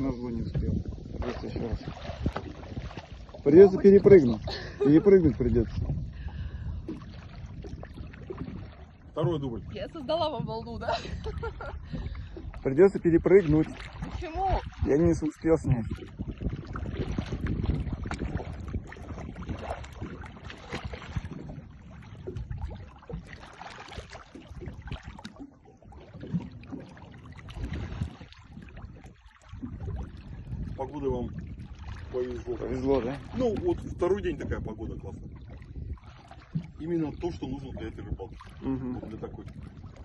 назло не успел. Придется еще раз. Придется перепрыгнуть. Перепрыгнуть придется. Второй дубль. Я создала вам волну, да? Придется перепрыгнуть. Почему? Я не успел снять. Погода вам повезло. Повезло, да? Ну, вот второй день такая погода классная. Именно то, что нужно для этой рыбалки. Угу. Вот для такой.